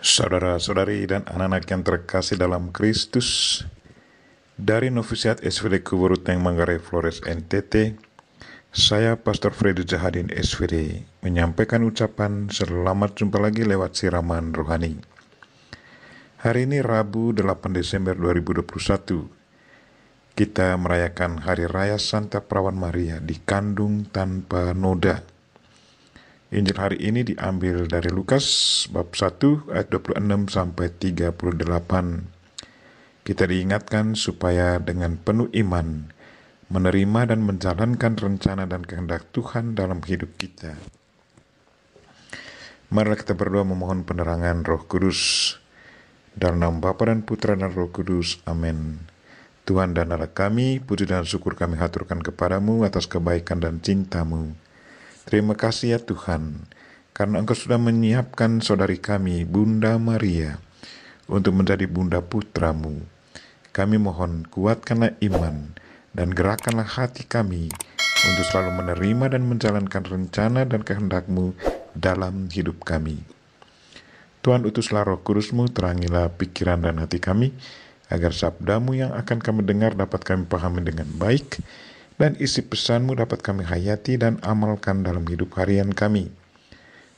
Saudara-saudari dan anak-anak yang terkasih dalam Kristus, dari Novisiat SVD Kuburuteng Manggarai Flores NTT, saya Pastor Freddy Zahadin SVD menyampaikan ucapan selamat jumpa lagi lewat siraman rohani. Hari ini Rabu 8 Desember 2021, kita merayakan Hari Raya Santa Perawan Maria dikandung tanpa noda. Injil hari ini diambil dari Lukas bab 1 ayat 26 sampai 38. Kita diingatkan supaya dengan penuh iman menerima dan menjalankan rencana dan kehendak Tuhan dalam hidup kita. Mari kita berdoa memohon penerangan Roh Kudus. Dalam nama Bapa dan Putra dan Roh Kudus. Amin. Tuhan dan Allah kami, puji dan syukur kami haturkan kepadamu atas kebaikan dan cintamu. Terima kasih ya Tuhan, karena Engkau sudah menyiapkan saudari kami, Bunda Maria, untuk menjadi bunda putramu. Kami mohon kuatkanlah iman dan gerakkanlah hati kami untuk selalu menerima dan menjalankan rencana dan kehendak-Mu dalam hidup kami. Tuhan, utuslah Roh Kudus-Mu, terangilah pikiran dan hati kami, agar sabda-Mu yang akan kami dengar dapat kami pahami dengan baik, dan isi pesan-Mu dapat kami hayati dan amalkan dalam hidup harian kami.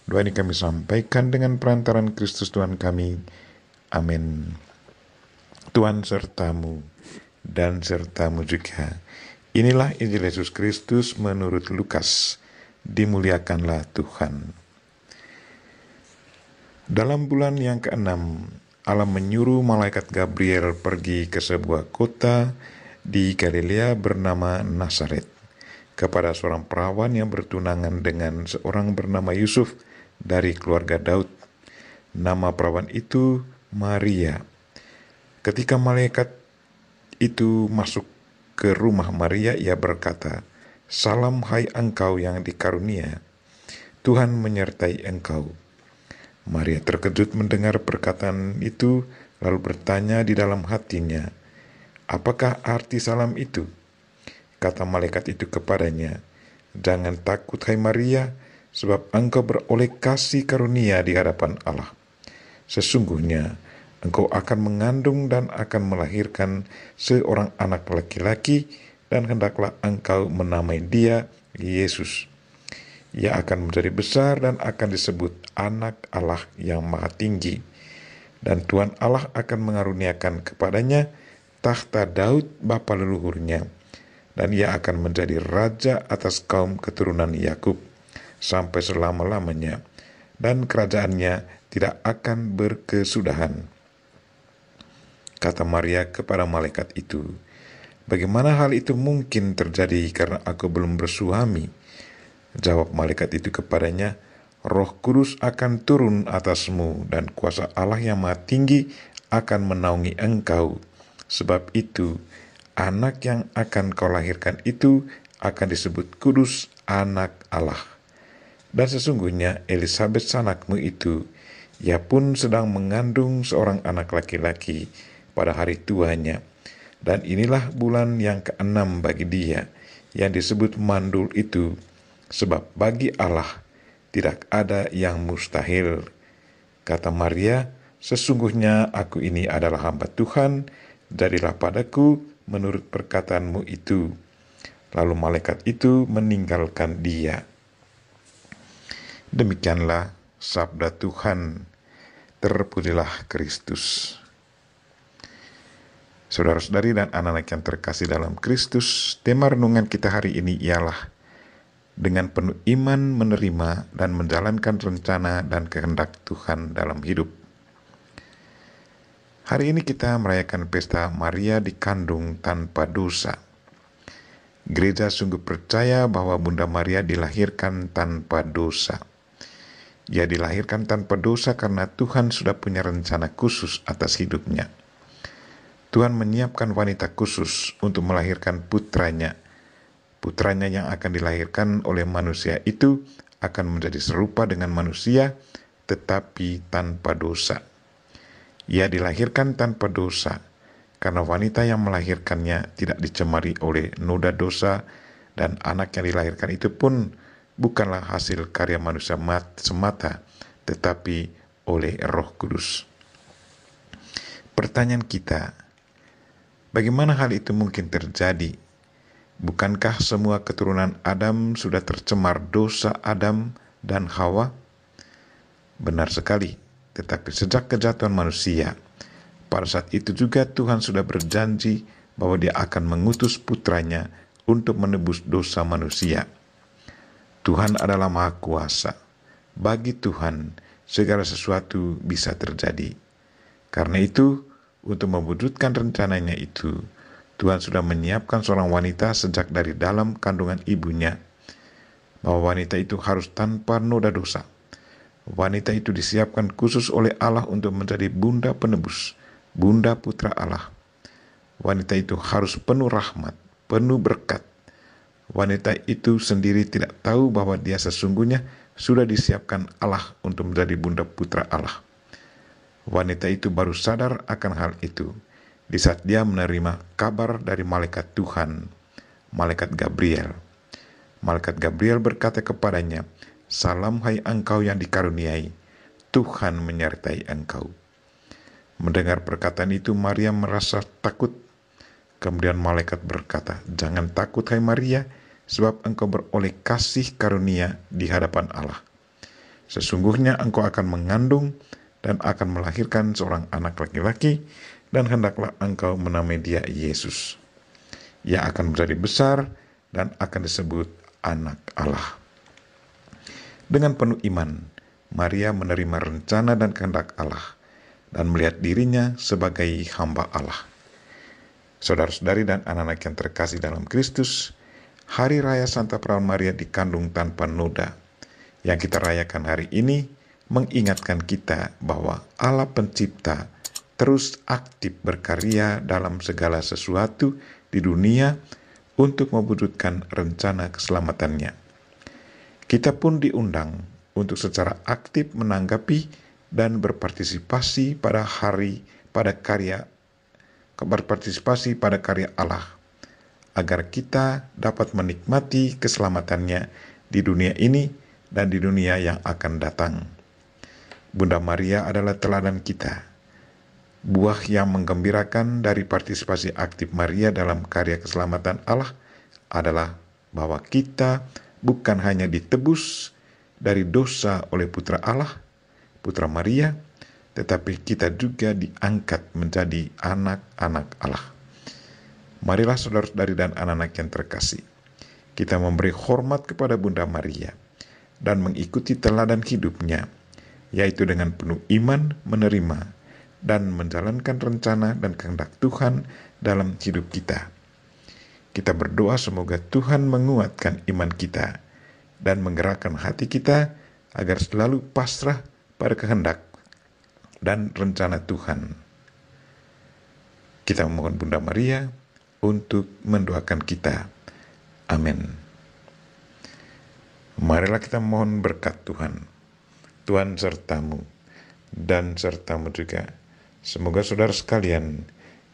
Doa ini kami sampaikan dengan perantaran Kristus Tuhan kami. Amin. Tuhan sertamu dan sertamu juga. Inilah Injil Yesus Kristus menurut Lukas. Dimuliakanlah Tuhan. Dalam bulan yang ke-6, Allah menyuruh malaikat Gabriel pergi ke sebuah kota di Galilea bernama Nazaret, kepada seorang perawan yang bertunangan dengan seorang bernama Yusuf dari keluarga Daud. Nama perawan itu Maria. Ketika malaikat itu masuk ke rumah Maria, ia berkata, "Salam hai engkau yang dikarunia, Tuhan menyertai engkau." Maria terkejut mendengar perkataan itu, lalu bertanya di dalam hatinya, "Apakah arti salam itu?" Kata malaikat itu kepadanya, "Jangan takut hai Maria, sebab engkau beroleh kasih karunia di hadapan Allah. Sesungguhnya engkau akan mengandung dan akan melahirkan seorang anak laki-laki, dan hendaklah engkau menamai dia Yesus. Ia akan menjadi besar dan akan disebut Anak Allah yang Maha Tinggi. Dan Tuhan Allah akan mengaruniakan kepadanya tahta Daud bapa leluhurnya, dan ia akan menjadi raja atas kaum keturunan Yakub sampai selama-lamanya, dan kerajaannya tidak akan berkesudahan." Kata Maria kepada malaikat itu, "Bagaimana hal itu mungkin terjadi karena aku belum bersuami?" Jawab malaikat itu kepadanya, "Roh Kudus akan turun atasmu, dan kuasa Allah yang Maha Tinggi akan menaungi engkau. Sebab itu, anak yang akan kau lahirkan itu akan disebut kudus, Anak Allah. Dan sesungguhnya Elisabet sanakmu itu, ia pun sedang mengandung seorang anak laki-laki pada hari tuanya. Dan inilah bulan yang ke-6 bagi dia, yang disebut mandul itu, sebab bagi Allah tidak ada yang mustahil." Kata Maria, "Sesungguhnya aku ini adalah hamba Tuhan, jadilah padaku menurut perkataanmu itu." Lalu malaikat itu meninggalkan dia. Demikianlah sabda Tuhan. Terpujilah Kristus. Saudara-saudari dan anak-anak yang terkasih dalam Kristus, tema renungan kita hari ini ialah dengan penuh iman menerima dan menjalankan rencana dan kehendak Tuhan dalam hidup. Hari ini kita merayakan pesta Maria dikandung tanpa dosa. Gereja sungguh percaya bahwa Bunda Maria dilahirkan tanpa dosa. Ia dilahirkan tanpa dosa karena Tuhan sudah punya rencana khusus atas hidupnya. Tuhan menyiapkan wanita khusus untuk melahirkan putranya. Putranya yang akan dilahirkan oleh manusia itu akan menjadi serupa dengan manusia, tetapi tanpa dosa. Ia dilahirkan tanpa dosa, karena wanita yang melahirkannya tidak dicemari oleh noda dosa, dan anak yang dilahirkan itu pun bukanlah hasil karya manusia semata, tetapi oleh Roh Kudus. Pertanyaan kita, bagaimana hal itu mungkin terjadi? Bukankah semua keturunan Adam sudah tercemar dosa Adam dan Hawa? Benar sekali, tetapi sejak kejatuhan manusia, pada saat itu juga Tuhan sudah berjanji bahwa Dia akan mengutus putranya untuk menebus dosa manusia. Tuhan adalah Maha Kuasa. Bagi Tuhan, segala sesuatu bisa terjadi. Karena itu, untuk mewujudkan rencananya itu, Tuhan sudah menyiapkan seorang wanita sejak dari dalam kandungan ibunya, bahwa wanita itu harus tanpa noda dosa. Wanita itu disiapkan khusus oleh Allah untuk menjadi bunda penebus, bunda putra Allah. Wanita itu harus penuh rahmat, penuh berkat. Wanita itu sendiri tidak tahu bahwa dia sesungguhnya sudah disiapkan Allah untuk menjadi bunda putra Allah. Wanita itu baru sadar akan hal itu di saat dia menerima kabar dari malaikat Tuhan, malaikat Gabriel. Malaikat Gabriel berkata kepadanya, "Salam hai engkau yang dikaruniai, Tuhan menyertai engkau." Mendengar perkataan itu, Maria merasa takut. Kemudian malaikat berkata, "Jangan takut hai Maria, sebab engkau beroleh kasih karunia di hadapan Allah. Sesungguhnya engkau akan mengandung dan akan melahirkan seorang anak laki-laki, dan hendaklah engkau menamai dia Yesus. Ia akan menjadi besar dan akan disebut anak Allah." Dengan penuh iman, Maria menerima rencana dan kehendak Allah dan melihat dirinya sebagai hamba Allah. Saudara-saudari dan anak-anak yang terkasih dalam Kristus, Hari Raya Santa Perawan Maria dikandung tanpa noda yang kita rayakan hari ini mengingatkan kita bahwa Allah Pencipta terus aktif berkarya dalam segala sesuatu di dunia untuk mewujudkan rencana keselamatannya. Kita pun diundang untuk secara aktif menanggapi dan berpartisipasi pada karya Allah, agar kita dapat menikmati keselamatannya di dunia ini dan di dunia yang akan datang. Bunda Maria adalah teladan kita. Buah yang menggembirakan dari partisipasi aktif Maria dalam karya keselamatan Allah adalah bahwa kita bukan hanya ditebus dari dosa oleh Putra Allah, Putra Maria, tetapi kita juga diangkat menjadi anak-anak Allah. Marilah saudara-saudari dan anak-anak yang terkasih, kita memberi hormat kepada Bunda Maria dan mengikuti teladan hidupnya, yaitu dengan penuh iman menerima dan menjalankan rencana dan kehendak Tuhan dalam hidup kita. Kita berdoa semoga Tuhan menguatkan iman kita dan menggerakkan hati kita agar selalu pasrah pada kehendak dan rencana Tuhan. Kita memohon Bunda Maria untuk mendoakan kita. Amin. Marilah kita mohon berkat Tuhan. Tuhan sertamu dan sertamu juga. Semoga saudara sekalian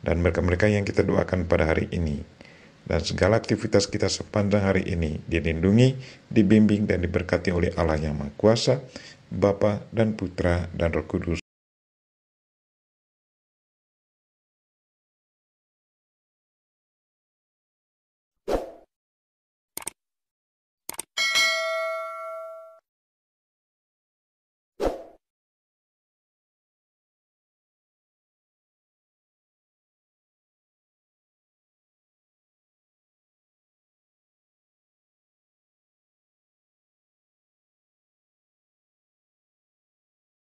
dan mereka-mereka yang kita doakan pada hari ini dan segala aktivitas kita sepanjang hari ini dilindungi, dibimbing dan diberkati oleh Allah yang Maha Kuasa, Bapa dan Putra dan Roh Kudus.